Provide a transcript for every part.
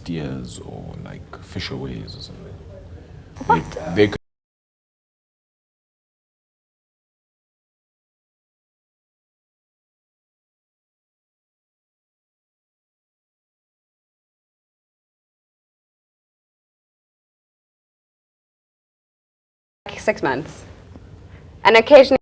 ideas or like fishaways or something. What? They Like 6 months. And occasionally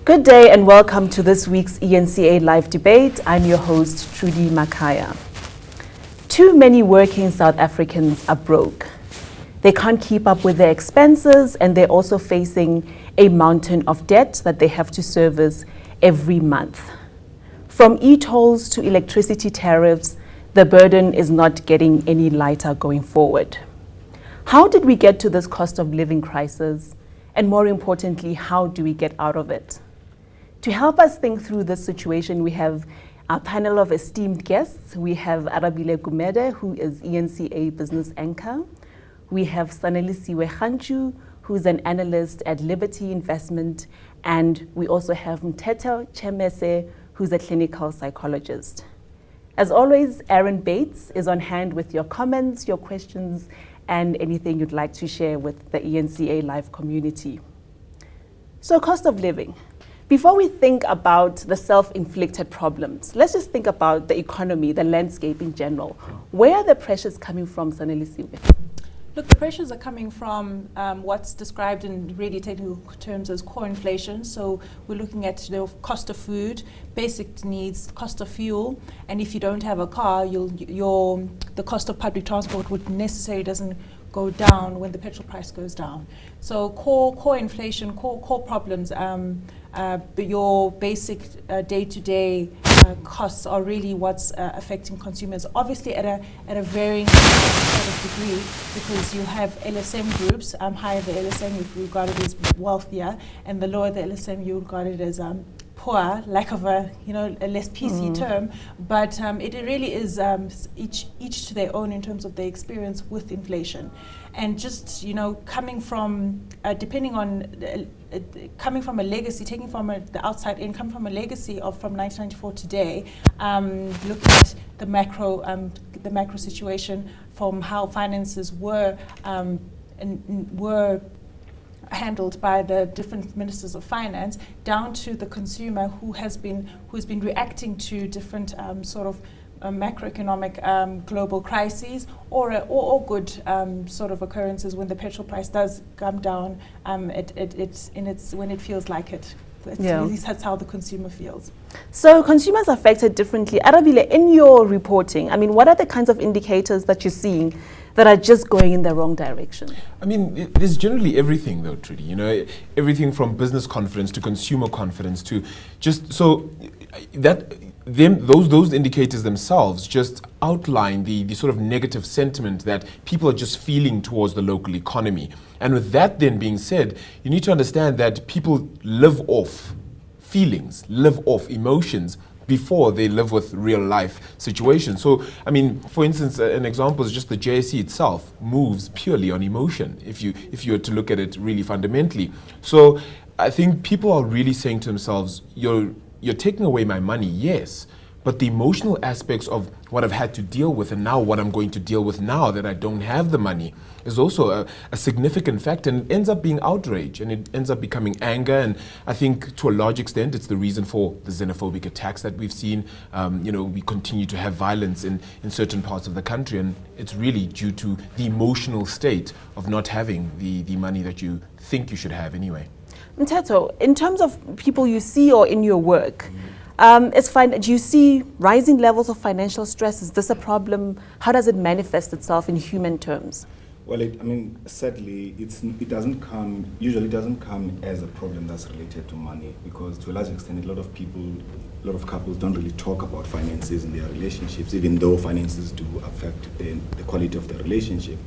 Good day and welcome to this week's eNCA live debate. I'm your host, Trudy Makaya. Too many working South Africans are broke. They can't keep up with their expenses and they're also facing a mountain of debt that they have to service every month. From e-tolls to electricity tariffs, the burden is not getting any lighter going forward. How did we get to this cost of living crisis? And more importantly, how do we get out of it? To help us think through this situation, we have our panel of esteemed guests. We have Arabile Gumede, who is eNCA business anchor. We have Sanelisiwe Khanchu, who's an analyst at Liberty Investment. And we also have Mteto Chemese, who's a clinical psychologist. As always, Aaron Bates is on hand with your comments, your questions, and anything you'd like to share with the eNCA live community. So cost of living. Before we think about the self-inflicted problems, let's just think about the economy, the landscape in general. Where are the pressures coming from, Sanelisiwe? Look, the pressures are coming from what's described in really technical terms as core inflation. So we're looking at the cost of food, basic needs, cost of fuel, and if you don't have a car, the cost of public transport would necessarily doesn't go down when the petrol price goes down. So core inflation, core problems. Your basic day-to-day costs are really what's affecting consumers. Obviously, at a varying sort of degree, because you have LSM groups. Higher the LSM, you regard it as wealthier, and the lower the LSM, you regard it as poor, lack of a less PC term. But it really is each to their own in terms of their experience with inflation, and just coming from coming from a legacy, taking from the outside in, coming from a legacy from 1994 today, looking at the macro situation from how finances were handled by the different ministers of finance, down to the consumer who's been reacting to different sort of macroeconomic global crises or good sort of occurrences when the petrol price does come down. When it feels like it. At least that's how the consumer feels. So consumers are affected differently. Arabile, in your reporting, what are the kinds of indicators that you're seeing that are just going in the wrong direction? There's generally everything though, Trudy. Everything from business confidence to consumer confidence to just so that those indicators themselves just outline the sort of negative sentiment that people are just feeling towards the local economy. And with that then being said, you need to understand that people live off feelings, live off emotions before they live with real life situations. So, for instance, an example is just the JSE itself moves purely on emotion, if you were to look at it really fundamentally. So I think people are really saying to themselves, you're taking away my money, yes, but the emotional aspects of what I've had to deal with and now what I'm going to deal with now that I don't have the money is also a significant factor, and it ends up being outrage and it ends up becoming anger. And I think to a large extent it's the reason for the xenophobic attacks that we've seen. We continue to have violence in certain parts of the country, and it's really due to the emotional state of not having the money that you think you should have anyway. Mteto, in terms of people you see or in your work, it's fine. Do you see rising levels of financial stress? Is this a problem? How does it manifest itself in human terms? Well, sadly, it doesn't come as a problem that's related to money, because to a large extent, a lot of couples don't really talk about finances in their relationships, even though finances do affect the quality of the relationship.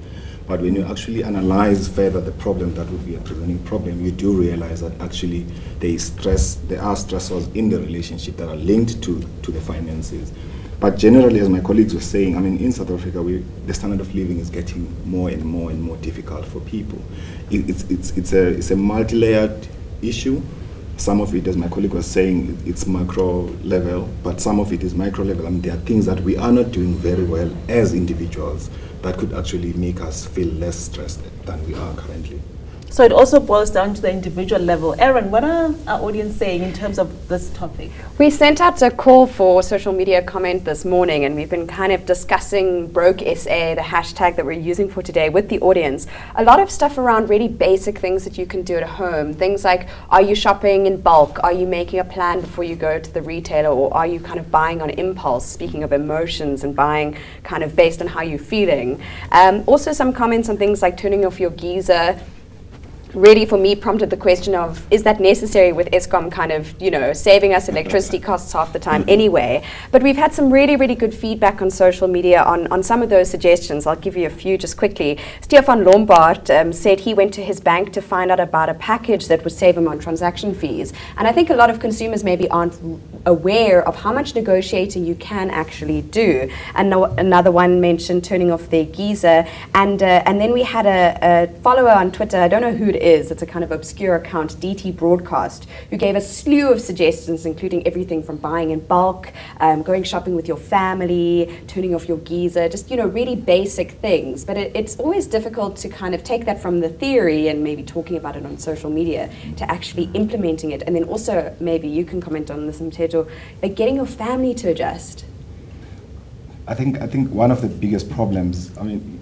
But when you actually analyze further the problem that would be a prevailing problem, you do realize that actually there are stressors in the relationship that are linked to the finances. But generally, as my colleagues were saying, in South Africa, the standard of living is getting more and more difficult for people. It's a multi-layered issue. Some of it, as my colleague was saying, it's macro level, but some of it is micro level. There are things that we are not doing very well as individuals that could actually make us feel less stressed than we are currently. So it also boils down to the individual level. Aaron, what are our audience saying in terms of this topic? We sent out a call for social media comment this morning, and we've been kind of discussing Broke SA, the hashtag that we're using for today, with the audience. A lot of stuff around really basic things that you can do at home. Things like, are you shopping in bulk? Are you making a plan before you go to the retailer? Or are you kind of buying on impulse? Speaking of emotions and buying kind of based on how you're feeling. Also some comments on things like turning off your geyser. Really, for me, prompted the question of, is that necessary with Eskom kind of, saving us electricity costs half the time anyway? But we've had some really, really good feedback on social media on some of those suggestions. I'll give you a few just quickly. Stefan Lombard said he went to his bank to find out about a package that would save him on transaction fees. And I think a lot of consumers maybe aren't aware of how much negotiating you can actually do. And another one mentioned turning off their geyser. And then we had a follower on Twitter, I don't know who it is, it's a kind of obscure account, DT Broadcast, who gave a slew of suggestions, including everything from buying in bulk, going shopping with your family, turning off your geyser, just, really basic things. But it's always difficult to kind of take that from the theory and maybe talking about it on social media to actually implementing it. And then also, maybe you can comment on this, Mteto, like getting your family to adjust. I think one of the biggest problems,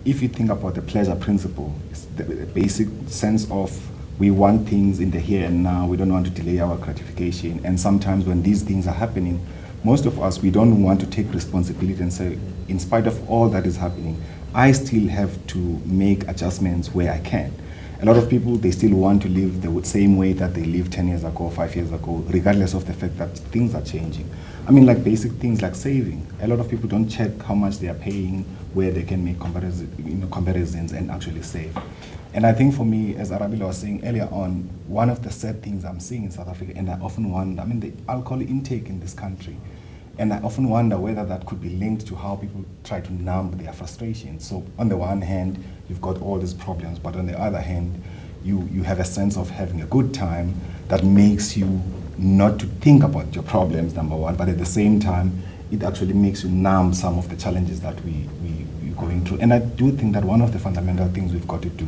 if you think about the pleasure principle, it's the basic sense of we want things in the here and now, we don't want to delay our gratification. And sometimes when these things are happening, most of us, we don't want to take responsibility and say, in spite of all that is happening, I still have to make adjustments where I can. A lot of people, they still want to live the same way that they lived 10 years ago, 5 years ago, regardless of the fact that things are changing. Like basic things like saving. A lot of people don't check how much they are paying, where they can make comparisons and actually save. And I think for me, as Arabella was saying earlier on, one of the sad things I'm seeing in South Africa, and I often wonder, the alcohol intake in this country, and I often wonder whether that could be linked to how people try to numb their frustration. So on the one hand, you've got all these problems, but on the other hand, you have a sense of having a good time that makes you not to think about your problems, number one, but at the same time, it actually makes you numb some of the challenges that we're going through. And I do think that one of the fundamental things we've got to do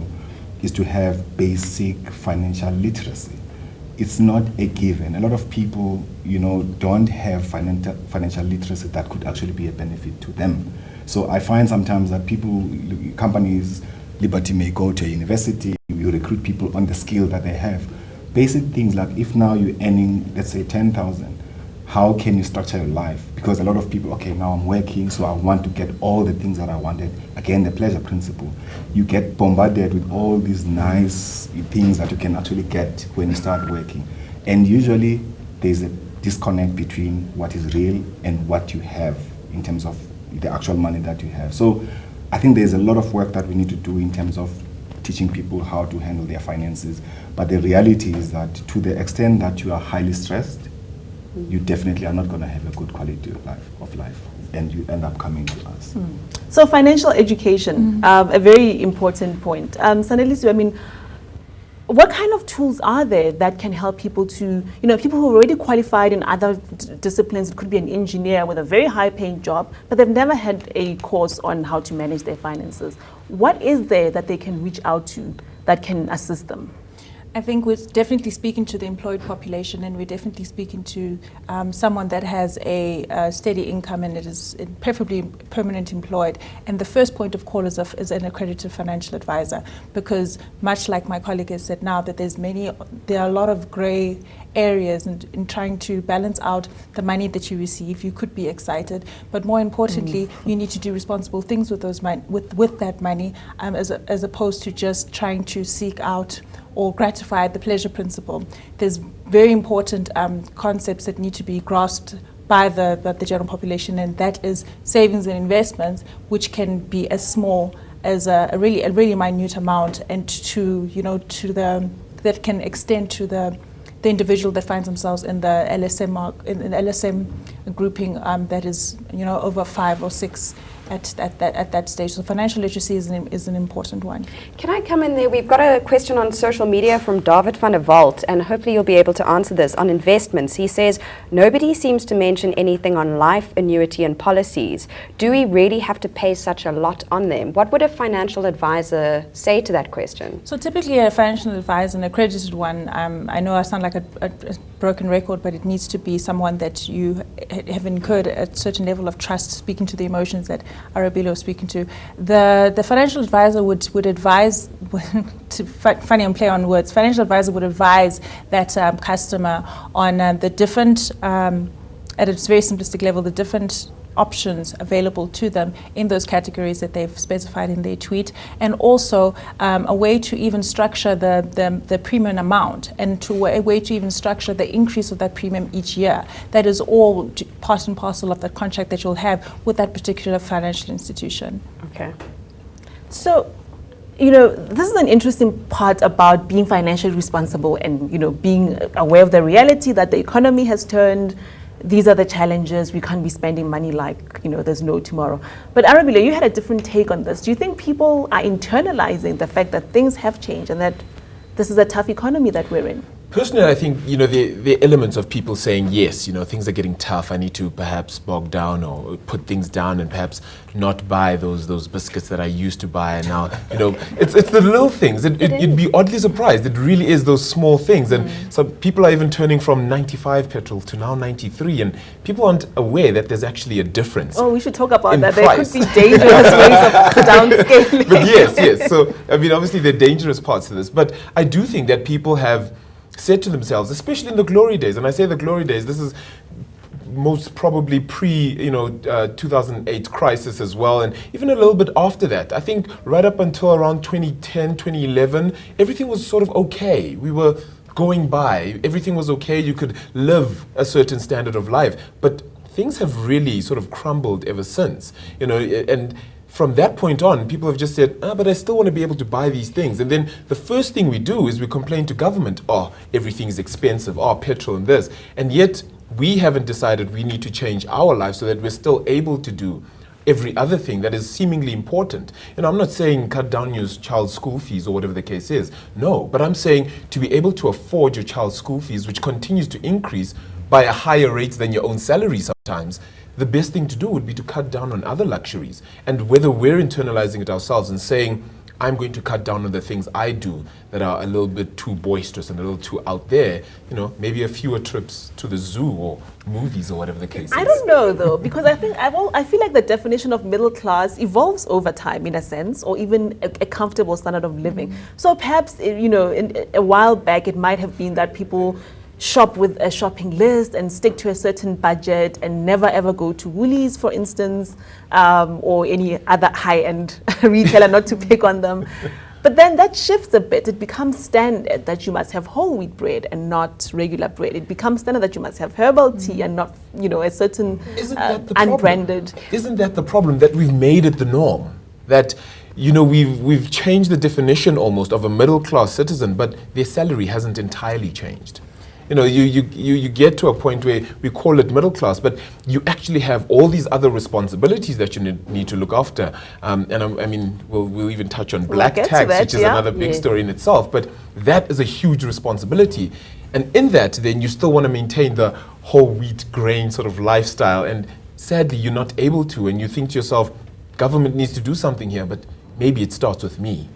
is to have basic financial literacy. It's not a given. A lot of people, don't have financial literacy that could actually be a benefit to them. So I find sometimes that companies, Liberty may go to a university, you recruit people on the skill that they have. Basic things like, if now you're earning, let's say 10,000, how can you structure your life? Because a lot of people, okay, now I'm working, so I want to get all the things that I wanted. Again, the pleasure principle. You get bombarded with all these nice things that you can actually get when you start working. And usually there's a disconnect between what is real and what you have in terms of the actual money that you have. So I think there's a lot of work that we need to do in terms of teaching people how to handle their finances. But the reality is that to the extent that you are highly stressed, you definitely are not going to have a good quality of life, and you end up coming to us. So financial education, a very important point. Sanelisu, what kind of tools are there that can help people to, people who are already qualified in other disciplines? It could be an engineer with a very high paying job, but they've never had a course on how to manage their finances. What is there that they can reach out to that can assist them? I think we're definitely speaking to the employed population, and we're definitely speaking to someone that has a steady income and it is preferably permanent employed. And the first point of call is an accredited financial advisor, because much like my colleague has said now, that there are a lot of grey areas in trying to balance out the money that you receive. You could be excited, but more importantly, you need to do responsible things with those with that money, as opposed to just trying to seek out or gratify the pleasure principle. There's very important concepts that need to be grasped by the general population, and that is savings and investments, which can be as small as a really minute amount, and that can extend to the individual that finds themselves in the LSM grouping that is, over 5 or 6 at that stage. So financial literacy is an important one. Can I come in there? We've got a question on social media from David van der Walt, and hopefully you'll be able to answer this. On investments, he says, nobody seems to mention anything on life, annuity and policies. Do we really have to pay such a lot on them? What would a financial advisor say to that question? So typically a financial advisor, an accredited one, I know I sound like a broken record, but it needs to be someone that you have incurred a certain level of trust, speaking to the emotions that Arabile was speaking to. The financial advisor would advise, funny on play on words, financial advisor would advise that customer on the different, at its very simplistic level, the different options available to them in those categories that they've specified in their tweet, and also a way to even structure the premium amount, and a way to even structure the increase of that premium each year. That is all part and parcel of that contract that you'll have with that particular financial institution. Okay. So, this is an interesting part about being financially responsible and, being aware of the reality that the economy has turned. These are the challenges. We can't be spending money like, there's no tomorrow. But Arabile, you had a different take on this. Do you think people are internalizing the fact that things have changed and that this is a tough economy that we're in? Personally, I think, the elements of people saying, yes, things are getting tough. I need to perhaps bog down or put things down and perhaps not buy those biscuits that I used to buy. And now, it's the little things. You'd be oddly surprised. It really is those small things. And some people are even turning from 95 petrol to now 93. And people aren't aware that there's actually a difference. Oh, we should talk about that. Price. There could be dangerous ways of downscaling. But yes. So, obviously there are dangerous parts to this. But I do think that people have said to themselves, especially in the glory days, and I say the glory days, this is most probably pre 2008 crisis as well, and even a little bit after that. I think right up until around 2010, 2011, everything was sort of okay. We were going by, everything was okay, you could live a certain standard of life, but things have really sort of crumbled ever since, and from that point on, people have just said, but I still want to be able to buy these things. And then the first thing we do is we complain to government, everything's expensive, petrol and this. And yet we haven't decided we need to change our lives so that we're still able to do every other thing that is seemingly important. And I'm not saying cut down your child's school fees or whatever the case is. No, but I'm saying to be able to afford your child's school fees, which continues to increase by a higher rate than your own salary sometimes, the best thing to do would be to cut down on other luxuries. And whether we're internalizing it ourselves and saying, I'm going to cut down on the things I do that are a little bit too boisterous and a little too out there, maybe a fewer trips to the zoo or movies or whatever the case is. I don't know though, because I feel like the definition of middle class evolves over time in a sense, or even a comfortable standard of living. So perhaps, a while back it might have been that people shop with a shopping list and stick to a certain budget and never ever go to Woolies, for instance, or any other high-end retailer, not to pick on them. But then that shifts a bit. It becomes standard that you must have whole wheat bread and not regular bread. It becomes standard that you must have herbal tea and not, a certain unbranded. Isn't that the problem, that we've made it the norm? That we've changed the definition almost of a middle-class citizen, but their salary hasn't entirely changed. You get to a point where we call it middle class, but you actually have all these other responsibilities that you need to look after. We'll even touch on black tax, which is another big story in itself, but that is a huge responsibility. And in that, then you still want to maintain the whole wheat grain sort of lifestyle, and sadly, you're not able to, and you think to yourself, government needs to do something here, but maybe it starts with me.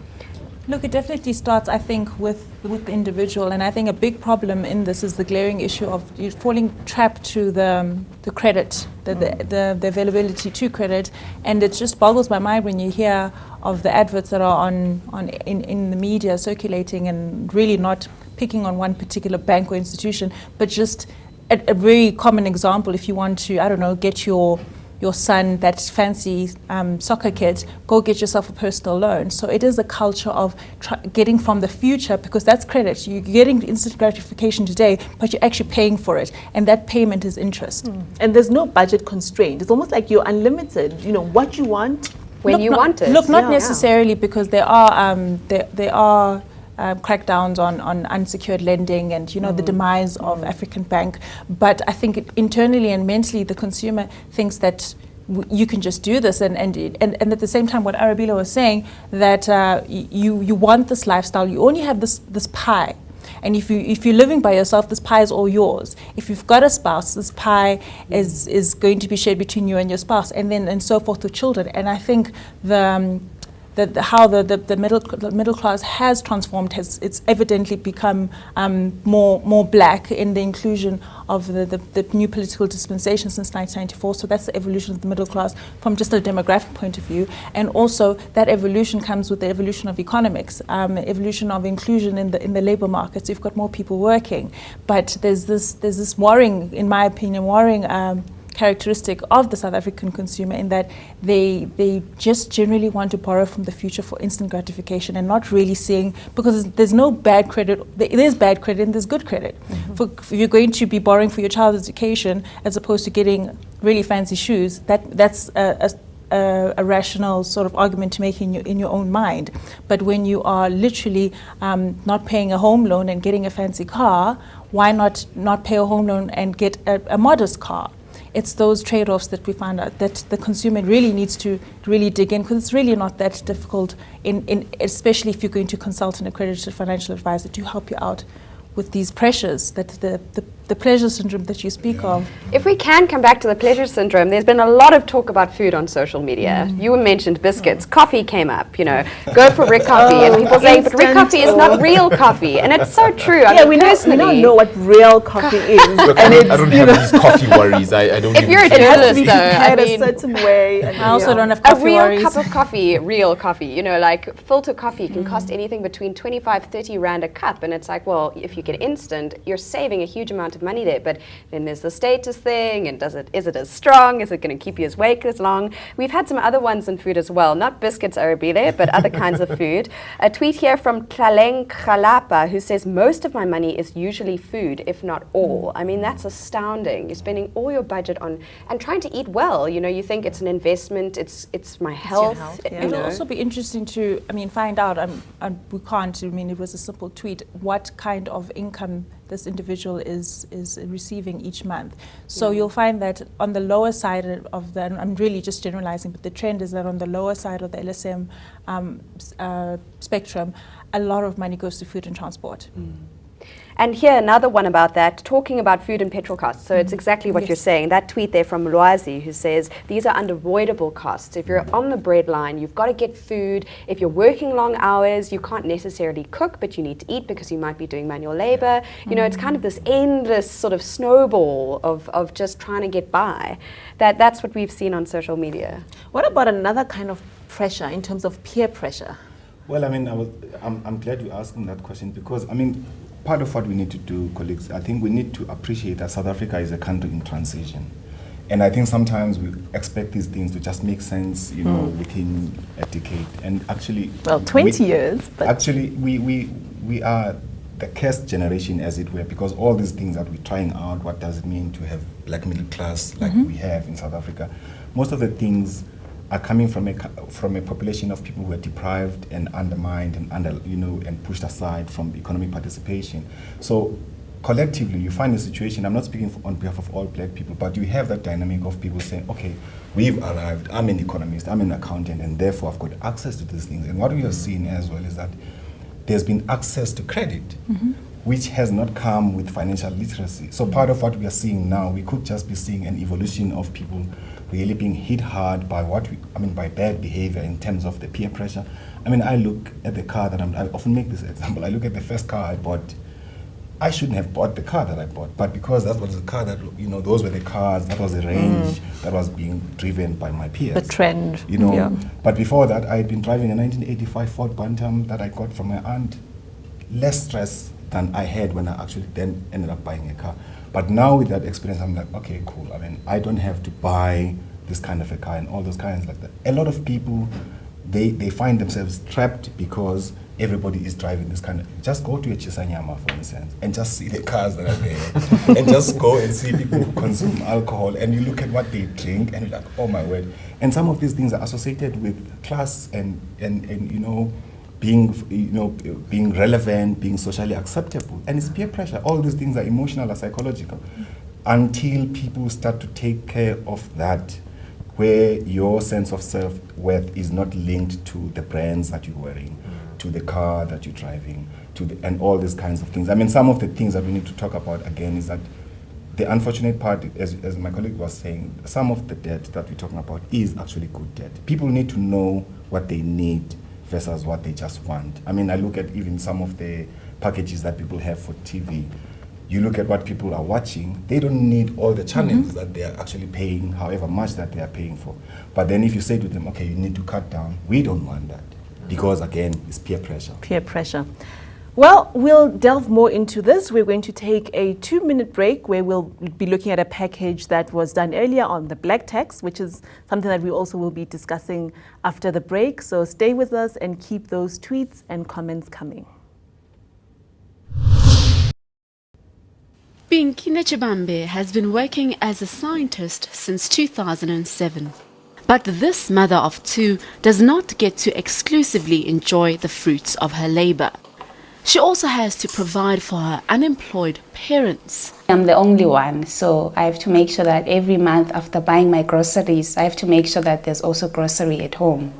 Look, it definitely starts, I think, with the individual, and I think a big problem in this is the glaring issue of you falling trapped to the credit, the availability to credit, and it just boggles my mind when you hear of the adverts that are in the media circulating, and really not picking on one particular bank or institution, but just a very common example. If you want to, get your son that fancy soccer kit, go get yourself a personal loan. So it is a culture of getting from the future, because that's credit. You're getting instant gratification today, but you're actually paying for it, and that payment is interest. And there's no budget constraint. It's almost like you're unlimited. What you want when you want it. Look, not necessarily, because there are crackdowns on unsecured lending and the demise of African Bank. But I think internally and mentally the consumer thinks that you can just do this, and at the same time what Arabella was saying, that you want this lifestyle, you only have this pie. And if you're living by yourself, this pie is all yours. If you've got a spouse, this pie is going to be shared between you and your spouse, and so forth with children. And I think how the middle class has transformed, it's evidently become more black in the inclusion of the new political dispensation since 1994. So that's the evolution of the middle class from just a demographic point of view, and also that evolution comes with the evolution of economics, evolution of inclusion in the labor markets. You've got more people working, but there's this worrying, in my opinion, characteristic of the South African consumer, in that they just generally want to borrow from the future for instant gratification, and not really seeing, because there's no bad credit, there's bad credit and there's good credit. If you're going to be borrowing for your child's education as opposed to getting really fancy shoes, that's a rational sort of argument to make in your own mind. But when you are literally not paying a home loan and getting a fancy car, why not pay a home loan and get a modest car? It's those trade-offs that we find out that the consumer really needs to really dig in, because it's really not that difficult, especially if you're going to consult an accredited financial advisor to help you out with these pressures, that the pleasure syndrome that you speak of. If we can come back to the pleasure syndrome, there's been a lot of talk about food on social media. You mentioned biscuits. Coffee came up, go for Rick coffee. And people saying, but Rick coffee is not real coffee. And it's so true. We don't know what real coffee is. Look, I don't have these coffee worries. I don't. If you're a journalist, though, a certain way. I also don't have coffee worries. A real cup of coffee, real coffee, like filter coffee can cost anything between 25, 30 rand a cup. And it's like, well, if you get instant, you're saving a huge amount of money there. But then there's the status thing, and is it as strong? Is it going to keep you awake as long? We've had some other ones in food as well, not biscuits, Arabella, but other kinds of food. A tweet here from Tlaleng Khalapa, who says, most of my money is usually food, if not all. I mean, that's astounding. You're spending all your budget on, and trying to eat well. You think it's an investment, it's my health. It'll also be interesting to, find out, we can't, it was a simple tweet, what kind of income this individual is receiving each month. So you'll find that on the lower side of the, and I'm really just generalizing, but the trend is that on the lower side of the LSM spectrum, a lot of money goes to food and transport. And here, another one about that, talking about food and petrol costs. So it's exactly what you're saying. That tweet there from Lwazi, who says, these are unavoidable costs. If you're on the breadline, you've got to get food. If you're working long hours, you can't necessarily cook, but you need to eat because you might be doing manual labor. It's kind of this endless sort of snowball of just trying to get by. That's what we've seen on social media. What about another kind of pressure in terms of peer pressure? Well, I'm glad you're asking that question, because, part of what we need to do, colleagues, I think we need to appreciate that South Africa is a country in transition. And I think sometimes we expect these things to just make sense, within a decade. And actually... Well, 20 years, but... Actually, we are the cursed generation, as it were, because all these things that we're trying out, what does it mean to have black middle class like we have in South Africa? Most of the things are coming from a population of people who are deprived and undermined and and pushed aside from economic participation. So collectively, you find a situation. I'm not speaking on behalf of all black people, but you have that dynamic of people saying, "Okay, we've arrived. I'm an economist. I'm an accountant, and therefore I've got access to these things." And what we have seen as well is that there's been access to credit, which has not come with financial literacy. So part of what we are seeing now, we could just be seeing an evolution of people really being hit hard by by bad behavior in terms of the peer pressure. I look at the car that I often make this example. I look at the first car I bought. I shouldn't have bought the car that I bought, but because that was the car that, those were the cars, that was the range that was being driven by my peers. The trend. But before that, I had been driving a 1985 Ford Bantam that I got from my aunt. Less stress than I had when I actually then ended up buying a car. But now with that experience, I'm like, okay, cool. I don't have to buy this kind of a car and all those kinds like that. A lot of people, they find themselves trapped because everybody is driving this kind of... Just go to a Chisanyama, for instance, and just see the cars that are there. And just go and see people who consume alcohol, and you look at what they drink, and you're like, oh my word. And some of these things are associated with class and being relevant, being socially acceptable, and it's peer pressure. All these things are emotional or psychological. Until people start to take care of that, where your sense of self-worth is not linked to the brands that you're wearing, to the car that you're driving, and all these kinds of things. I mean, some of the things that we need to talk about again is that the unfortunate part, as my colleague was saying, some of the debt that we're talking about is actually good debt. People need to know what they need versus what they just want. I mean, I look at even some of the packages that people have for TV. You look at what people are watching, they don't need all the channels that they are actually paying, however much that they are paying for. But then if you say to them, okay, you need to cut down, we don't want that. Because again, it's peer pressure. Peer pressure. Well, we'll delve more into this. We're going to take a 2-minute break where we'll be looking at a package that was done earlier on the black tax, which is something that we also will be discussing after the break. So stay with us and keep those tweets and comments coming. Pinky Nechibambe has been working as a scientist since 2007. But this mother of 2 does not get to exclusively enjoy the fruits of her labor. She also has to provide for her unemployed parents. I'm the only one, so I have to make sure that every month after buying my groceries, I have to make sure that there's also grocery at home.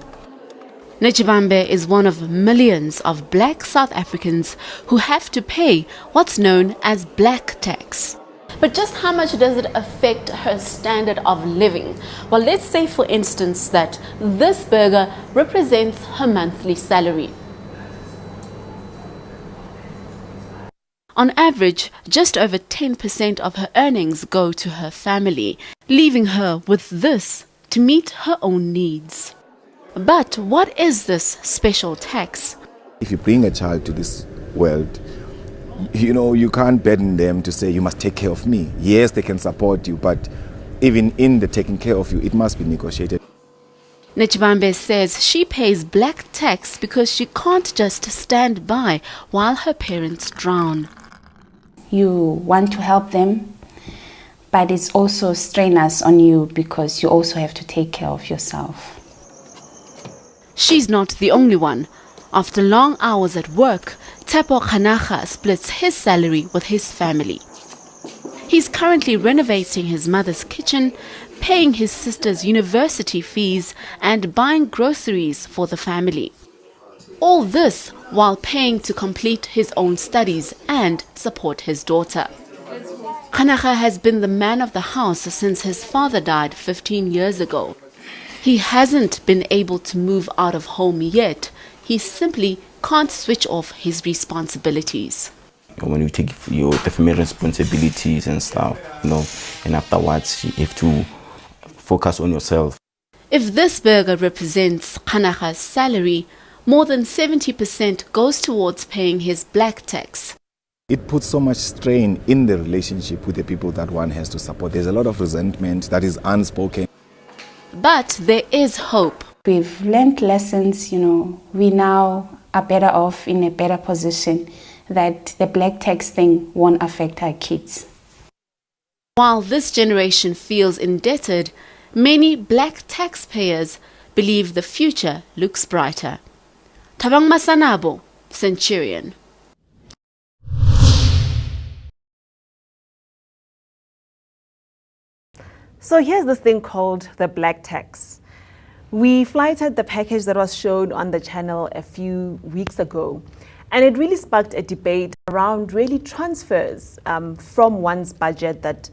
Nechibambe is one of millions of black South Africans who have to pay what's known as black tax. But just how much does it affect her standard of living? Well, let's say, for instance, that this burger represents her monthly salary. On average, just over 10% of her earnings go to her family, leaving her with this to meet her own needs. But what is this special tax? If you bring a child to this world, you can't burden them to say, you must take care of me. Yes, they can support you, but even in the taking care of you, it must be negotiated. Nechibambe says she pays black tax because she can't just stand by while her parents drown. You want to help them, but it's also strenuous on you because you also have to take care of yourself. She's not the only one. After long hours at work, Tepo Kanaga splits his salary with his family. He's currently renovating his mother's kitchen, paying his sister's university fees, and buying groceries for the family. All this while paying to complete his own studies and support his daughter. Kanaga has been the man of the house since his father died 15 years ago. He hasn't been able to move out of home yet. He simply can't switch off his responsibilities. When you take the family responsibilities and stuff, and afterwards you have to focus on yourself. If this burger represents Kanaga's salary, more than 70% goes towards paying his black tax. It puts so much strain in the relationship with the people that one has to support. There's a lot of resentment that is unspoken. But there is hope. We've learned lessons, we now are better off in a better position, that the black tax thing won't affect our kids. While this generation feels indebted, many black taxpayers believe the future looks brighter. Tabang Masanabo, Centurion. So here's this thing called the black tax. We flighted the package that was shown on the channel a few weeks ago, and it really sparked a debate around really transfers from one's budget that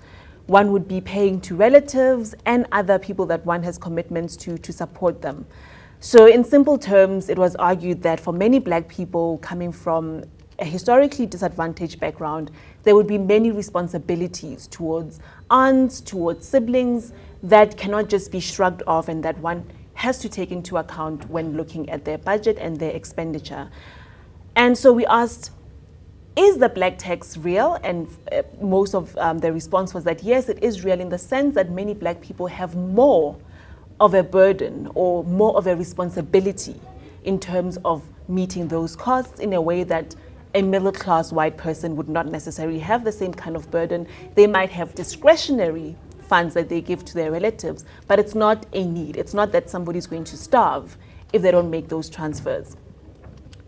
one would be paying to relatives and other people that one has commitments to support them. So in simple terms, it was argued that for many black people coming from a historically disadvantaged background, there would be many responsibilities towards aunts, towards siblings that cannot just be shrugged off and that one has to take into account when looking at their budget and their expenditure. And so we asked, is the black tax real? And most of the response was that yes, it is real in the sense that many black people have more of a burden or more of a responsibility in terms of meeting those costs in a way that a middle-class white person would not necessarily have the same kind of burden. They might have discretionary funds that they give to their relatives, but it's not a need. It's not that somebody's going to starve if they don't make those transfers.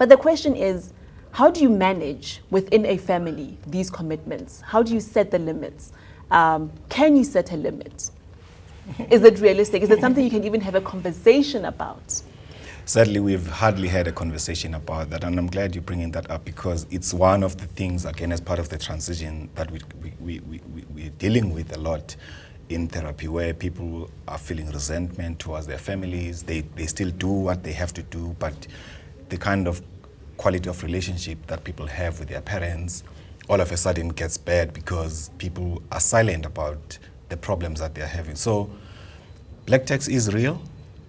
But the question is, how do you manage within a family these commitments? How do you set the limits? Can you set a limit? Is it realistic? Is it something you can even have a conversation about? Sadly, we've hardly had a conversation about that, and I'm glad you're bringing that up because it's one of the things, again, as part of the transition that we're dealing with a lot in therapy, where people are feeling resentment towards their families. They still do what they have to do, but the kind of quality of relationship that people have with their parents all of a sudden gets bad because people are silent about the problems that they're having. So black tax is real.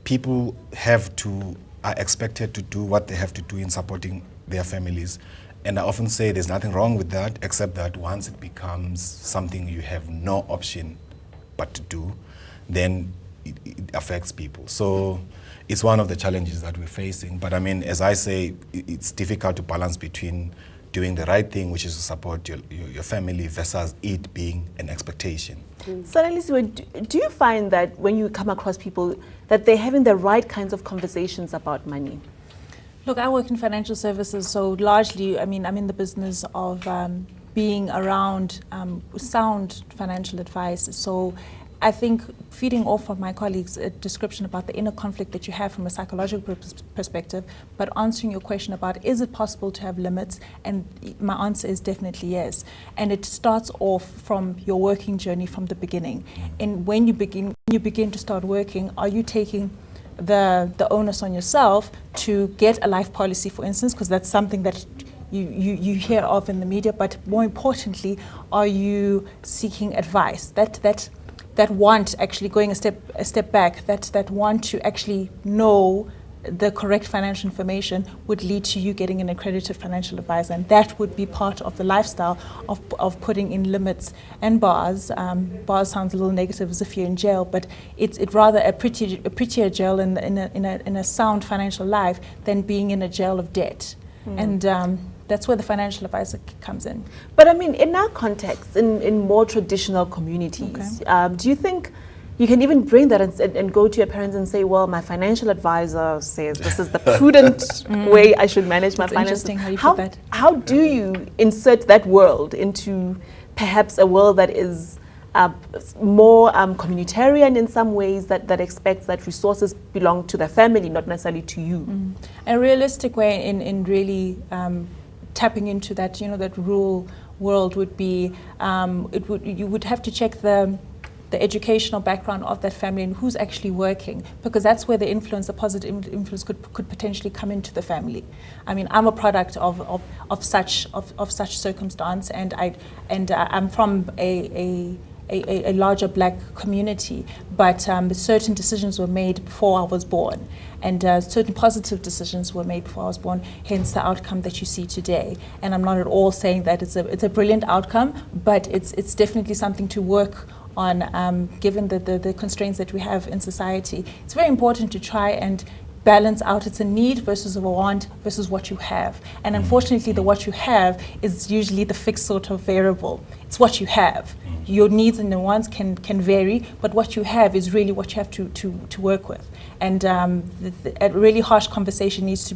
People are expected to do what they have to do in supporting their families. And I often say there's nothing wrong with that, except that once it becomes something you have no option but to do, then it affects people. So it's one of the challenges that we're facing. But I mean, as I say, it's difficult to balance between doing the right thing, which is to support your family, versus it being an expectation. So, Sanelisiwe, do you find that when you come across people that they're having the right kinds of conversations about money? Look, I work in financial services, so largely, I mean, I'm in the business of being around sound financial advice. So I think feeding off of my colleagues' a description about the inner conflict that you have from a psychological perspective, but answering your question about is it possible to have limits, and my answer is definitely yes. And it starts off from your working journey from the beginning. And when you begin to start working, are you taking the onus on yourself to get a life policy, for instance, because that's something that you hear of in the media, but more importantly, are you seeking advice? That want, actually going a step back, that want to actually know the correct financial information would lead to you getting an accredited financial advisor, and that would be part of the lifestyle of putting in limits and bars. Bars sounds a little negative as if you're in jail, but it's rather a prettier jail in a sound financial life than being in a jail of debt. And that's where the financial advisor comes in. But I mean, in our context, in more traditional communities, do you think you can even bring that and go to your parents and say, well, my financial advisor says this is the prudent way I should manage my finances? Interesting how you put that. How do you insert that world into perhaps a world that is more communitarian in some ways, that expects that resources belong to the family, not necessarily to you? A realistic way in really tapping into that, that rural world would be, you would have to check the educational background of that family and who's actually working, because that's where the positive influence could potentially come into the family. I mean, I'm a product of such circumstance, and I'm from a larger black community, but certain decisions were made before I was born, and certain positive decisions were made before I was born, hence the outcome that you see today. And I'm not at all saying that it's a brilliant outcome, but it's definitely something to work on, given the constraints that we have in society. It's very important to try and balance out. It's a need versus a want versus what you have. And unfortunately, the what you have is usually the fixed sort of variable. It's what you have. Your needs and the wants can vary, but what you have is really what you have to work with. And a really harsh conversation needs to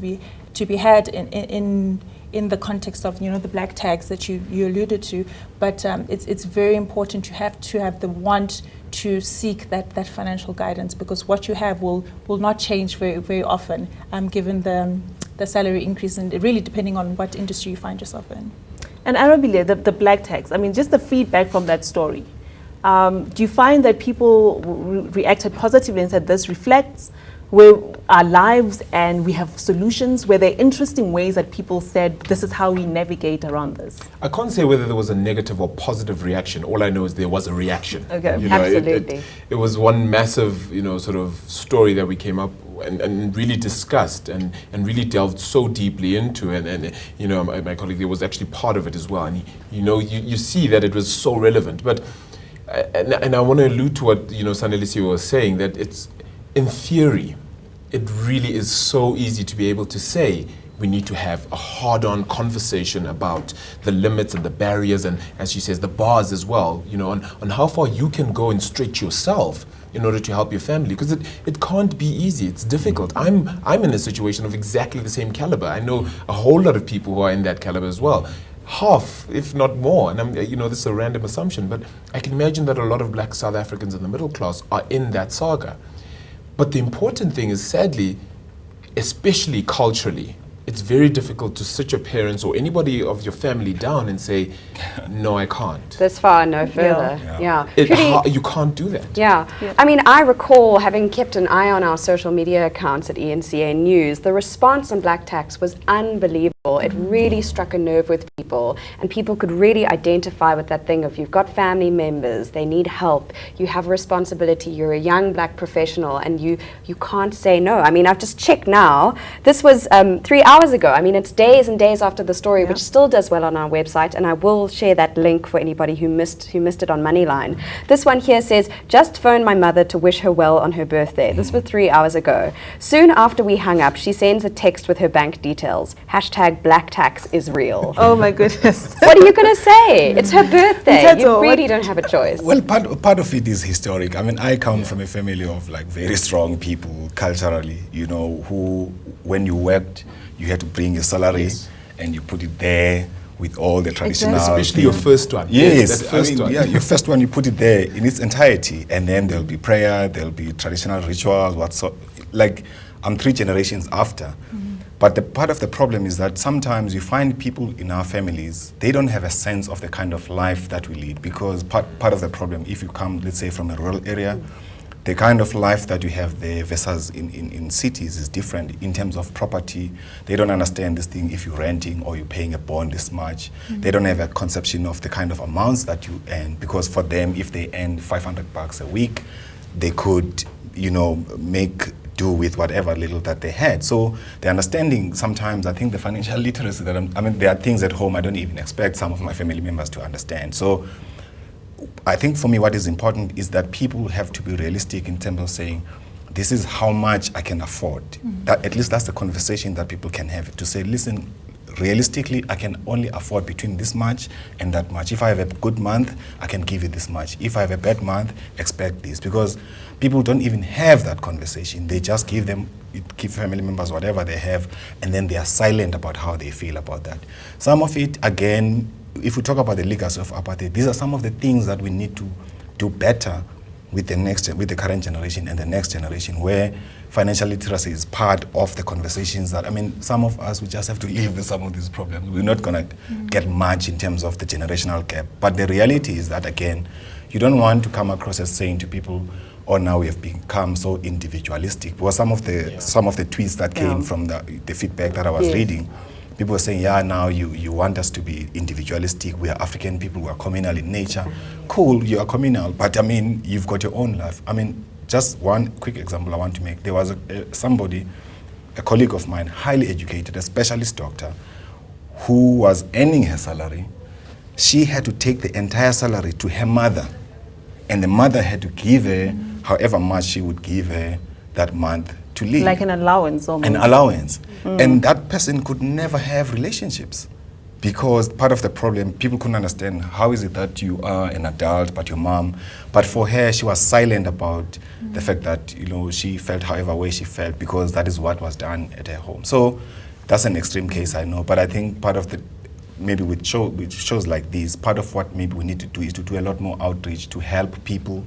be had in the context of the black tags that you alluded to. But it's very important to have the want to seek that financial guidance, because what you have will not change very, very often, given the salary increase, and really depending on what industry you find yourself in. And Arabile, the black tax, I mean, just the feedback from that story. Do you find that people reacted positively and said this reflects where our lives and we have solutions? Were there interesting ways that people said this is how we navigate around this? I can't say whether there was a negative or positive reaction. All I know is there was a reaction. Okay, absolutely. It was one massive, sort of story that we came up and really discussed and really delved so deeply into, and my colleague there was actually part of it as well, and you see that it was so relevant. But and I want to allude to what Sanelisiwe was saying, that it's in theory, it really is so easy to be able to say we need to have a hard-on conversation about the limits and the barriers and, as she says, the bars as well, you know, on how far you can go and stretch yourself in order to help your family, because it can't be easy. It's difficult. I'm in a situation of exactly the same caliber. I know a whole lot of people who are in that caliber as well. Half, if not more, and this is a random assumption, but I can imagine that a lot of black South Africans in the middle class are in that saga. But the important thing is, sadly, especially culturally, it's very difficult to sit your parents or anybody of your family down and say, no, I can't. This far, no further. Yeah. You can't do that. Yeah. I mean, I recall having kept an eye on our social media accounts at eNCA News. The response on black tax was unbelievable. It really struck a nerve with people, and people could really identify with that thing of, you've got family members, they need help, you have a responsibility, you're a young black professional, and you can't say no. I mean, I've just checked now. This was 3 hours ago. I mean, it's days and days after the story, which still does well on our website, and I will share that link for anybody who missed it on Moneyline. This one here says, just phoned my mother to wish her well on her birthday. This was 3 hours ago. Soon after we hung up, she sends a text with her bank details. #black tax is real. Oh my goodness. What are you going to say? It's her birthday. You really don't have a choice. Well, part of it is historic. I mean, I come from a family of like very strong people culturally, you know, who, when you worked, you had to bring your salary and you put it there with all the traditional... Especially your first one. Yes, that first one. Yeah, your first one, you put it there in its entirety, and then there'll be prayer, there'll be traditional rituals, like I'm 3 generations after. But the part of the problem is that sometimes you find people in our families, they don't have a sense of the kind of life that we lead, because part of the problem, if you come, let's say, from a rural area, the kind of life that you have there versus in cities is different in terms of property. They don't understand this thing if you're renting or you're paying a bond this much. They don't have a conception of the kind of amounts that you earn, because for them, if they earn $500 a week, they could, you know, make do with whatever little that they had. So the understanding sometimes, I think the financial literacy that I mean, there are things at home I don't even expect some of my family members to understand. So I think for me what is important is that people have to be realistic in terms of saying, this is how much I can afford. That, at least that's the conversation that people can have, to say, listen, realistically, I can only afford between this much and that much. If I have a good month, I can give you this much. If I have a bad month, expect this. Because people don't even have that conversation. They just give family members whatever they have, and then they are silent about how they feel about that. Some of it, again, if we talk about the legacy of apartheid, these are some of the things that we need to do better with the current generation and the next generation, where financial literacy is part of the conversations that, I mean, some of us, we just have to live with some of these problems. We're not going to get much in terms of the generational gap. But the reality is that, again, you don't want to come across as saying to people, oh, now we have become so individualistic. Because some of the tweets that came from the feedback that I was reading, people were saying, yeah, now you want us to be individualistic. We are African people, we are communal in nature. Cool, you are communal, but I mean, you've got your own life. I mean, just one quick example I want to make. There was a colleague of mine, highly educated, a specialist doctor, who was earning her salary. She had to take the entire salary to her mother, and the mother had to give her however much she would give her that month to live. Like an allowance almost. An allowance. And that person could never have relationships, because part of the problem, people couldn't understand, how is it that you are an adult but your mom, but for her, she was silent about the fact that, you know, she felt however way she felt, because that is what was done at her home. So that's an extreme case, I know, but I think part of the, maybe with shows like these, part of what maybe we need to do is to do a lot more outreach to help people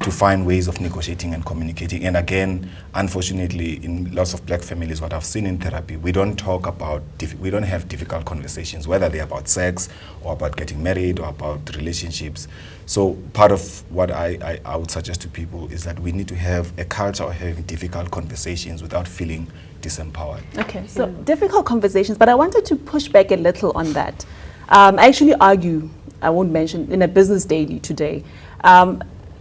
to find ways of negotiating and communicating. And again, unfortunately, in lots of black families, what I've seen in therapy, we don't talk about, we don't have difficult conversations, whether they're about sex or about getting married or about relationships. So part of what I would suggest to people is that we need to have a culture of having difficult conversations without feeling disempowered. Okay, so difficult conversations, but I wanted to push back a little on that. I actually argue, I won't mention, in a business daily today,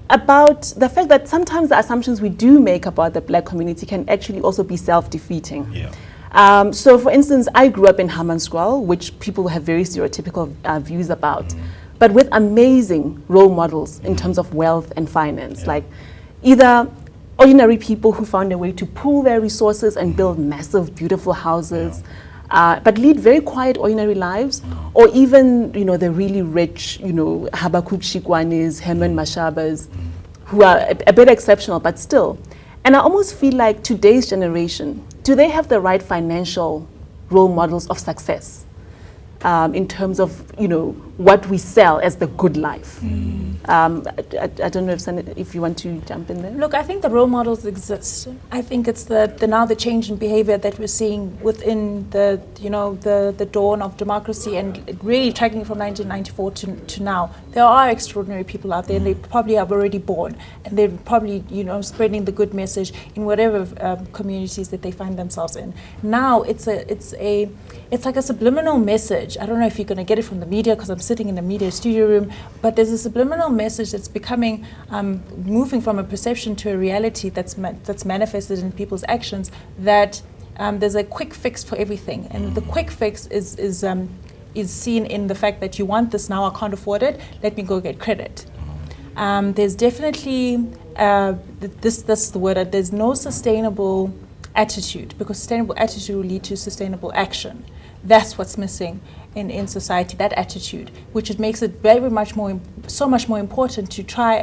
about the fact that sometimes the assumptions we do make about the black community can actually also be self-defeating. Yeah. So for instance, I grew up in Hammanskraal, which people have very stereotypical views about, but with amazing role models in terms of wealth and finance, like either ordinary people who found a way to pool their resources and build massive, beautiful houses, but lead very quiet, ordinary lives, or even, you know, the really rich, you know, Habakuk Shikwanis, Herman Mashabas, who are a bit exceptional, but still. And I almost feel like today's generation, do they have the right financial role models of success in terms of, you know, what we sell as the good life? I don't know if you want to jump in there. Look, I think the role models exist. I think it's now the change in behavior that we're seeing within the dawn of democracy, and really tracking from 1994 to now. There are extraordinary people out there, and they probably have already born, and they're probably, you know, spreading the good message in whatever communities that they find themselves in. Now it's like a subliminal message. I don't know if you're going to get it from the media, because I'm sitting in a media studio room, but there's a subliminal message that's becoming, moving from a perception to a reality that's manifested in people's actions, that there's a quick fix for everything, and the quick fix is seen in the fact that you want this now, I can't afford it, let me go get credit. There's definitely this is the word. There's no sustainable attitude, because sustainable attitude will lead to sustainable action. That's what's missing in society, that attitude, which makes it so much more important to try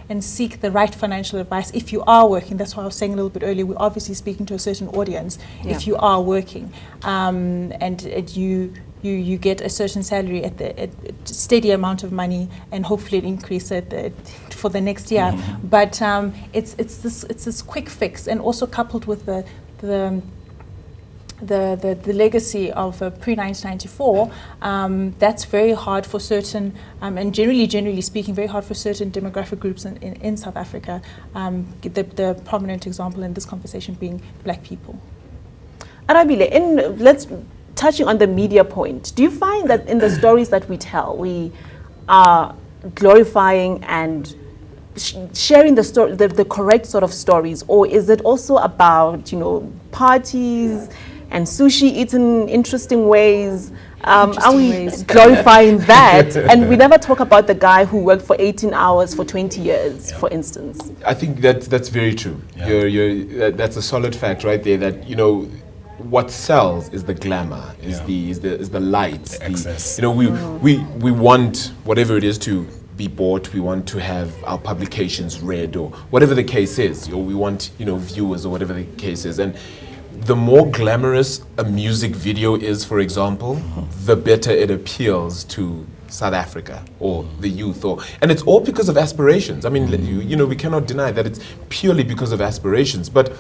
and seek the right financial advice if you are working. That's why I was saying a little bit earlier, we're obviously speaking to a certain audience. Yeah. If you are working and you get a certain salary at a steady amount of money, and hopefully it increases for the next year. But it's this quick fix, and also coupled with the legacy of pre-1994, that's very hard for certain, and generally speaking, very hard for certain demographic groups in South Africa, the prominent example in this conversation being Black people. Arabile, touching on the media point, do you find that in the stories that we tell, we are glorifying and sharing the correct sort of stories, or is it also about, you know, parties and sushi eaten in interesting ways? Are we glorifying that? And we never talk about the guy who worked for 18 hours for 20 years, for instance. I think that's very true. Yeah. That's a solid fact right there, that, you know, what sells is the glamour, is the lights, the excess. You know, we want whatever it is to be bought. We want to have our publications read, or whatever the case is, or we want, you know, viewers, or whatever the case is. And the more glamorous a music video is, for example, the better it appeals to South Africa or the youth, and it's all because of aspirations. I mean, you know, we cannot deny that it's purely because of aspirations, but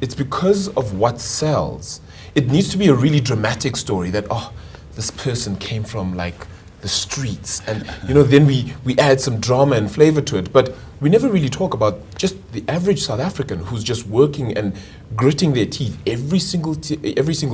it's because of what sells. It needs to be a really dramatic story that, oh, this person came from like the streets, and, you know, then we add some drama and flavor to it, but we never really talk about just the average South African who's just working and gritting their teeth every single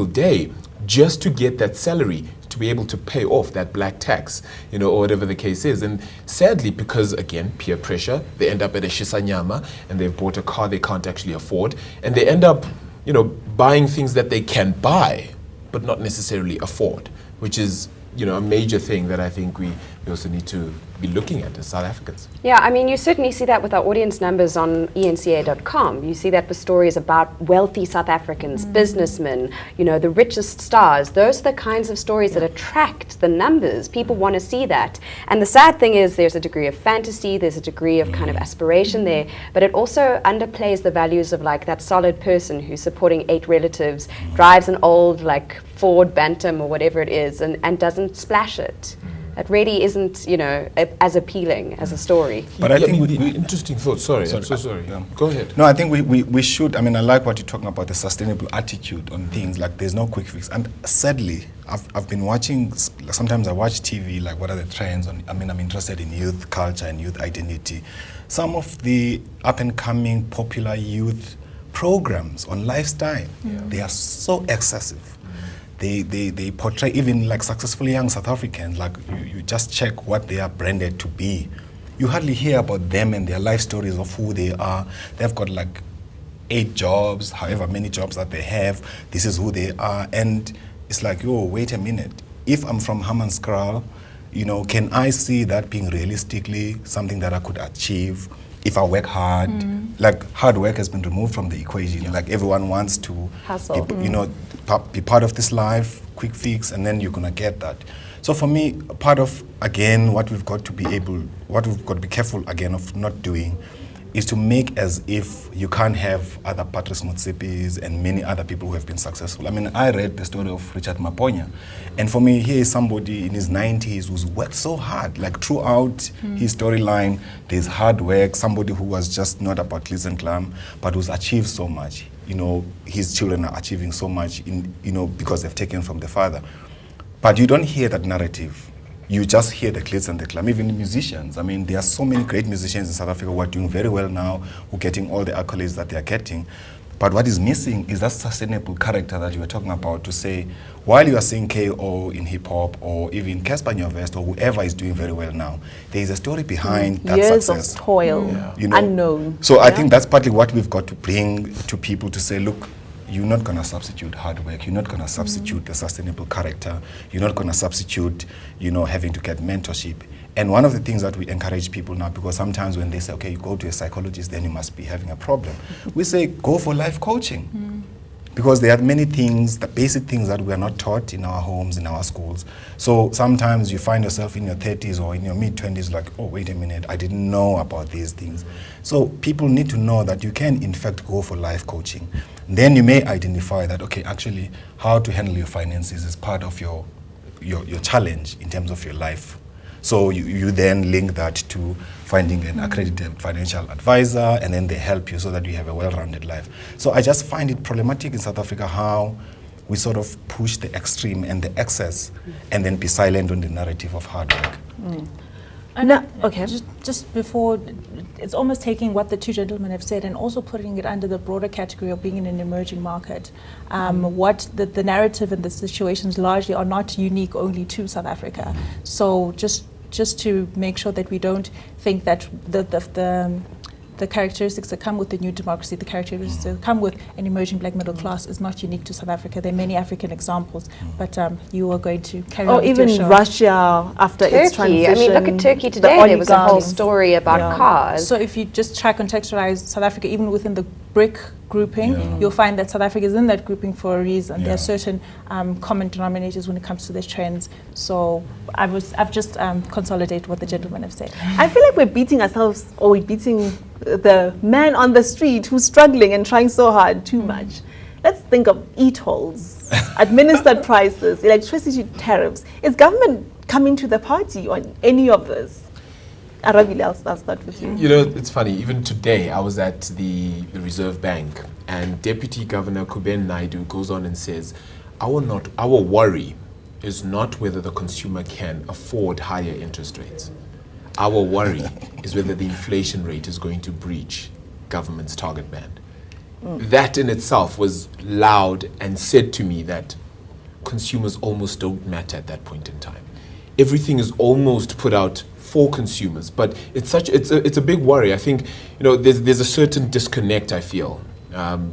day just to get that salary, to be able to pay off that black tax, you know, or whatever the case is. And sadly, because again, peer pressure, they end up at a shisanyama, and they've bought a car they can't actually afford, and they end up, you know, buying things that they can buy but not necessarily afford, which is, you know, a major thing that I think we also need to be looking at as South Africans. Yeah, I mean, you certainly see that with our audience numbers on eNCA.com. You see that with stories about wealthy South Africans, businessmen, you know, the richest stars. Those are the kinds of stories that attract the numbers. People want to see that. And the sad thing is there's a degree of fantasy, there's a degree of kind of aspiration there, but it also underplays the values of like that solid person who's supporting 8 relatives, drives an old like Ford Bantam or whatever it is, and doesn't splash it. It really isn't, you know, as appealing as a story. But I think interesting thought. Sorry, I'm so sorry. Go ahead. No, I think we should. I mean, I like what you're talking about, the sustainable attitude on things. Like, there's no quick fix. And sadly, I've been watching. Sometimes I watch TV. Like, what are the trends? I'm interested in youth culture and youth identity. Some of the up and coming popular youth programs on lifestyle, they are so excessive. They portray even like successful young South Africans, like you just check what they are branded to be. You hardly hear about them and their life stories of who they are. They've got like 8 jobs, however many jobs that they have. This is who they are. And it's like, yo, wait a minute. If I'm from Hammanskraal, you know, can I see that being realistically something that I could achieve? if I work hard, like hard work has been removed from the equation. Like everyone wants to, Hustle. be part of this life, quick fix, and then you're gonna get that. So for me, part of, again, what we've got to be careful again of not doing is to make as if you can't have other Patrice Motsepis and many other people who have been successful. I mean, I read the story of Richard Maponya, and for me, here is somebody in his 90s who's worked so hard. Like throughout his storyline, there's hard work, somebody who was just not about glitz and glam, but who's achieved so much. His children are achieving so much, because they've taken from the father. But you don't hear that narrative. You just hear the glitz and the glam. Even musicians. I mean, there are so many great musicians in South Africa who are doing very well now, who are getting all the accolades that they are getting. But what is missing is that sustainable character that you were talking about, to say, while you are seeing KO in hip-hop, or even Casper Nyovest, or whoever is doing very well now, there is a story behind that years success. of toil, unknown. So I think that's partly what we've got to bring to people, to say, look, you're not going to substitute hard work. You're not going to substitute the sustainable character. You're not going to substitute, having to get mentorship. And one of the things that we encourage people now, because sometimes when they say, okay, you go to a psychologist, then you must be having a problem. We say, go for life coaching. Because there are many things, the basic things that we are not taught in our homes, in our schools. So sometimes you find yourself in your 30s or in your mid-20s like, oh, wait a minute, I didn't know about these things. So people need to know that you can, in fact, go for life coaching. Then you may identify that, okay, actually, how to handle your finances is part of your challenge in terms of your life. So you then link that to finding an accredited financial advisor, and then they help you so that you have a well-rounded life. So I just find it problematic in South Africa how we sort of push the extreme and the excess, and then be silent on the narrative of hard work. And No, okay. Just before, it's almost taking what the two gentlemen have said and also putting it under the broader category of being in an emerging market. What the narrative and the situations largely are not unique only to South Africa. So just to make sure that we don't think that the characteristics that come with the new democracy, the characteristics that come with an emerging black middle class is not unique to South Africa. There are many African examples, but you are going to carry on with even your show. Russia after its Turkey. transition. I mean, look at Turkey the today. There was a whole oligarchs. story about cars. So if you just try contextualize South Africa, even within the BRIC grouping, you'll find that South Africa is in that grouping for a reason. There are certain common denominators when it comes to these trends. So I've just consolidated what the gentlemen have said. I feel like we're beating ourselves, or we're beating the man on the street who's struggling and trying so hard too much. Let's think of e-tolls, administered prices, electricity tariffs. Is government coming to the party on any of this? Arabile, I'll start with you. It's funny. Even today, I was at the Reserve Bank, and Deputy Governor Kuben Naidu goes on and says, our worry is not whether the consumer can afford higher interest rates. Our worry is whether the inflation rate is going to breach government's target band. That in itself was loud and said to me that consumers almost don't matter at that point in time. Everything is almost put out for consumers, but it's a big worry. I think there's a certain disconnect, I feel,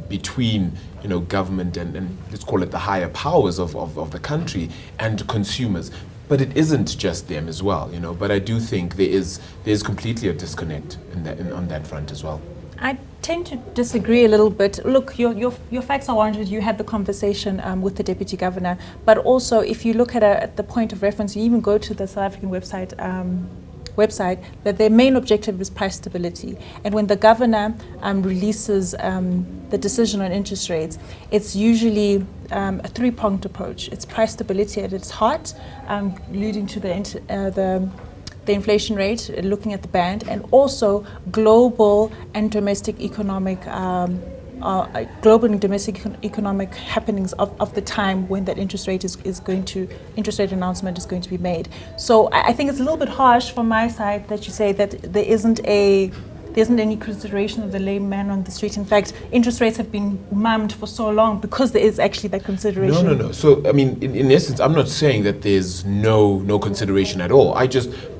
between government and let's call it the higher powers of the country and consumers. But it isn't just them as well, But I do think there's completely a disconnect on that front as well. I tend to disagree a little bit. Look, your facts are warranted. You had the conversation with the Deputy Governor, but also if you look at the point of reference, you even go to the South African website, that their main objective is price stability. And when the governor releases the decision on interest rates, it's usually a three-pronged approach. It's price stability at its heart, leading to the inflation rate, looking at the band, and also global and domestic economic economic happenings of the time when that interest rate announcement is going to be made. So I think it's a little bit harsh from my side that you say that there isn't any consideration of the layman on the street. In fact, interest rates have been mummed for so long because there is actually that consideration. No. So, I mean, in essence, I'm not saying that there's no consideration at all.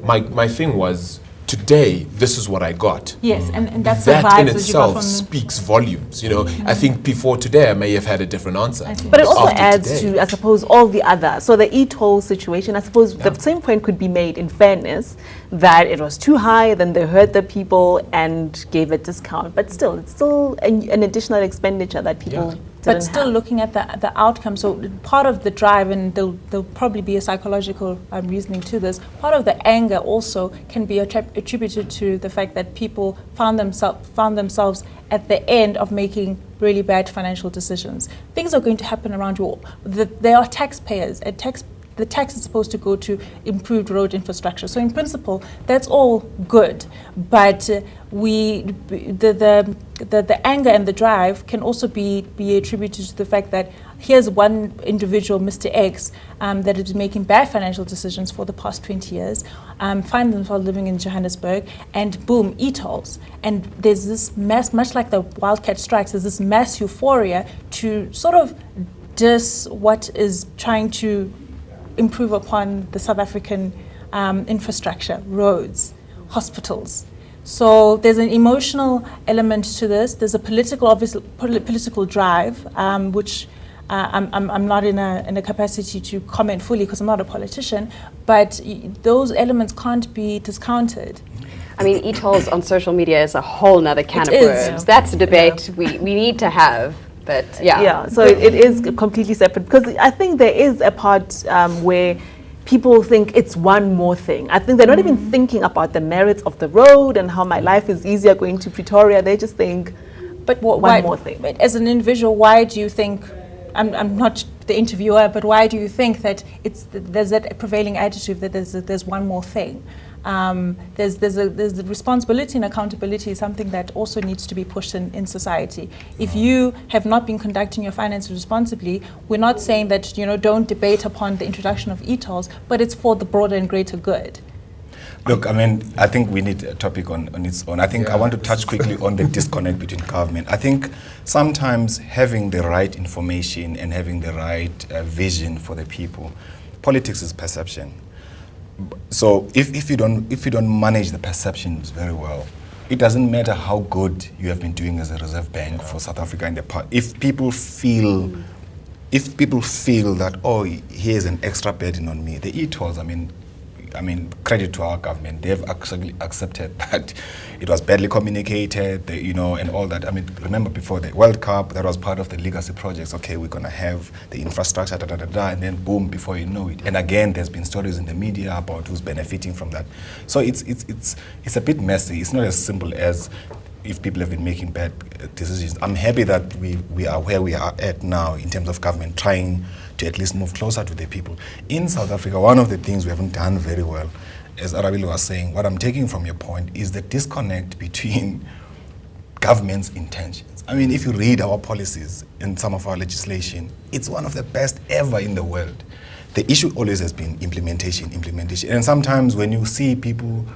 My thing was today, this is what I got. Yes, and that's the That vibes in that you got itself from speaks volumes. You know, I think before today I may have had a different answer. But it also After adds today- to, I suppose, all the other. So the e-toll situation, I suppose the same point could be made in fairness that it was too high, then they hurt the people and gave a discount. But still, it's still an additional expenditure that people didn't But still have. looking at the outcome, so part of the drive, and there'll probably be a psychological reasoning to this, part of the anger also can be attributed to the fact that people found themselves at the end of making really bad financial decisions. Things are going to happen around you. They are taxpayers. The tax is supposed to go to improved road infrastructure. So in principle, that's all good. But the anger and the drive can also be attributed to the fact that here's one individual, Mr. X, that is making bad financial decisions for the past 20 years, find themselves living in Johannesburg, and boom, e-tolls. And there's this mass, much like the wildcat strikes, there's this mass euphoria to sort of diss what is trying to improve upon the South African infrastructure, roads, hospitals. So there's an emotional element to this. There's a political drive, which I'm not in a capacity to comment fully because I'm not a politician, but those elements can't be discounted. I mean, e-tolls on social media is a whole nother can of It is. worms. That's a debate we need to have. But Yeah, so it is completely separate because I think there is a part where people think it's one more thing. I think they're not even thinking about the merits of the road and how my life is easier going to Pretoria. They just think, But one more thing. But as an individual, why do you think? I'm not the interviewer, but why do you think that there's that prevailing attitude that there's one more thing? There's the responsibility and accountability is something that also needs to be pushed in society. If you have not been conducting your finances responsibly, we're not saying that don't debate upon the introduction of e-tolls, but it's for the broader and greater good. Look, I mean, I think we need a topic on its own. I think I want to touch quickly on the disconnect between government. I think sometimes having the right information and having the right vision for the people, politics is perception. So if you don't manage the perceptions very well, it doesn't matter how good you have been doing as a Reserve Bank for South Africa in the past. If people feel that, oh, here's an extra burden on me, the e-tolls, I mean, credit to our government. They've actually accepted that it was badly communicated, and all that. I mean, remember before the World Cup, that was part of the legacy projects. Okay, we're going to have the infrastructure, and then boom, before you know it. And again, there's been stories in the media about who's benefiting from that. So it's a bit messy. It's not as simple as if people have been making bad decisions. I'm happy that we are where we are at now in terms of government trying to at least move closer to the people. In South Africa, one of the things we haven't done very well, as Arabile was saying, what I'm taking from your point is the disconnect between government's intentions. I mean, if you read our policies and some of our legislation, it's one of the best ever in the world. The issue always has been implementation. And sometimes when you see people,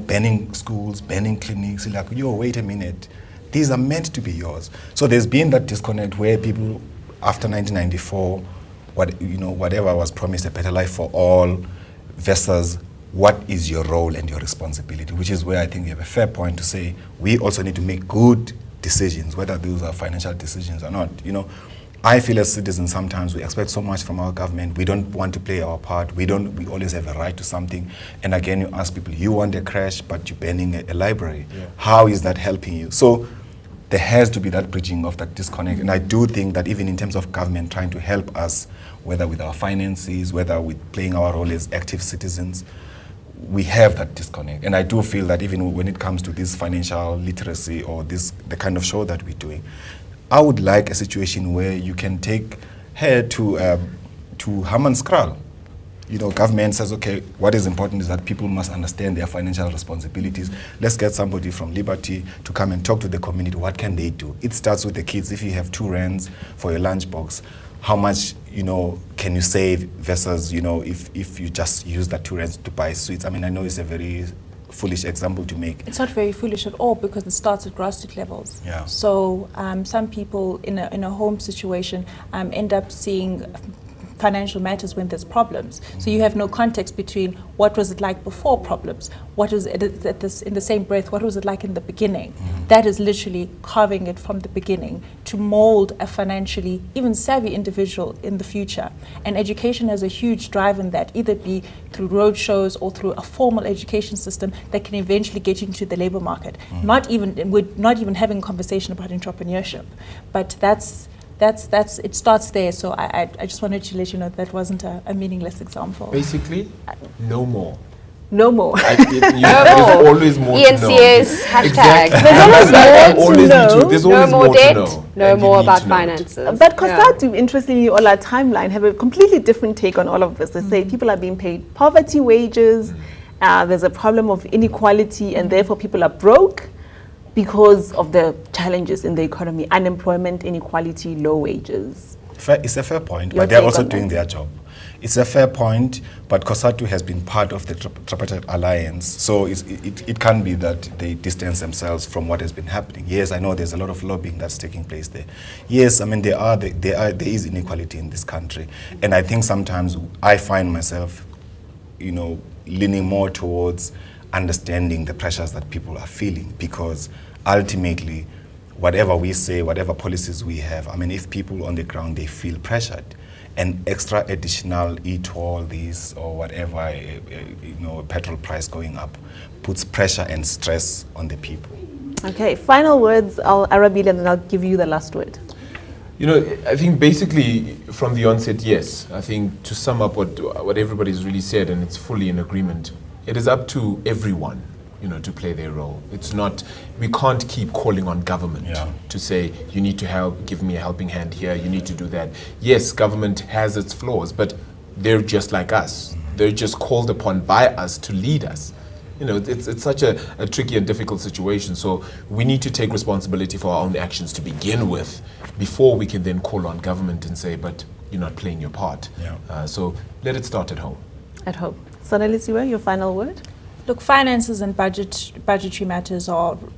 banning schools, banning clinics, you're like, wait a minute, these are meant to be yours. So there's been that disconnect where people, after 1994, whatever was promised, a better life for all, versus what is your role and your responsibility, which is where I think you have a fair point to say we also need to make good decisions, whether those are financial decisions or not. I feel as citizens sometimes we expect so much from our government. We don't want to play our part. We always have a right to something. And again, you ask people, you want a crash, but you're banning a library. Yeah. How is that helping you? So there has to be that bridging of that disconnect. And I do think that even in terms of government trying to help us, whether with our finances, whether with playing our role as active citizens, we have that disconnect. And I do feel that even when it comes to this financial literacy or the kind of show that we're doing, I would like a situation where you can take her to Hammanskraal. Government says, okay, what is important is that people must understand their financial responsibilities. Let's get somebody from Liberty to come and talk to the community. What can they do? It starts with the kids. If you have 2 rands for your lunchbox, how much, can you save versus, if you just use that 2 rands to buy sweets. I mean, I know it's a very foolish example to make. It's not very foolish at all because it starts at grassroots levels. Yeah. So some people in a home situation end up seeing financial matters when there's problems. So you have no context between what was it like before problems, what was it in the same breath, what was it like in the beginning. That is literally carving it from the beginning to mold a financially even savvy individual in the future. And education has a huge drive in that, either be through road shows or through a formal education system that can eventually get you into the labor market. Not even having a conversation about entrepreneurship, but that's it starts there. So I just wanted to let you know that wasn't a meaningless example. Basically, no more. No more. There's always more to know. eNCA's hashtag. There's always more to know. There's No always more more debt, to know. no And you more need about to know it. finances. But COSATU, interestingly, on our timeline, have a completely different take on all of this. They say people are being paid poverty wages, there's a problem of inequality, and therefore people are broke because of the challenges in the economy, unemployment, inequality, low wages. It's a fair point, Your but they're take also on doing that? their job. It's a fair point, but COSATU has been part of the Tripartite Alliance, so it can be that they distance themselves from what has been happening. Yes, I know there's a lot of lobbying that's taking place there. Yes, I mean there is inequality in this country, and I think sometimes I find myself, leaning more towards understanding the pressures that people are feeling, because ultimately, whatever we say, whatever policies we have, I mean, if people on the ground, they feel pressured, and extra additional e-toll this or whatever, petrol price going up, puts pressure and stress on the people. Okay, final words, Arabile, and then I'll give you the last word. I think basically from the onset, yes. I think to sum up what everybody's really said, and it's fully in agreement, it is up to everyone, to play their role. It's not, we can't keep calling on government to say, you need to help, give me a helping hand here, you need to do that. Yes, government has its flaws, but they're just like us. They're just called upon by us to lead us. It's such a tricky and difficult situation. So we need to take responsibility for our own actions to begin with, before we can then call on government and say, but you're not playing your part. So let it start at home. At home. Sonalisiwe, your final word? Look, finances and budgetary matters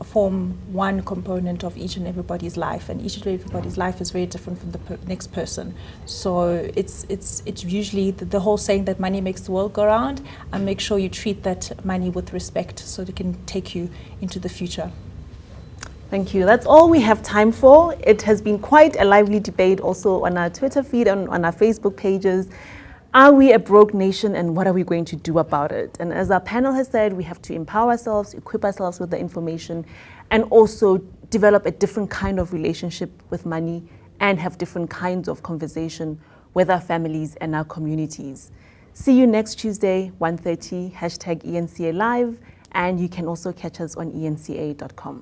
form one component of each and everybody's life, and each and everybody's life is very different from the next person. So it's usually the whole saying that money makes the world go round, and make sure you treat that money with respect so it can take you into the future. Thank you. That's all we have time for. It has been quite a lively debate also on our Twitter feed and on our Facebook pages. Are we a broke nation, and what are we going to do about it? And as our panel has said, we have to empower ourselves, equip ourselves with the information, and also develop a different kind of relationship with money and have different kinds of conversation with our families and our communities. See you next Tuesday, 1:30, #eNCALive, and you can also catch us on eNCA.com.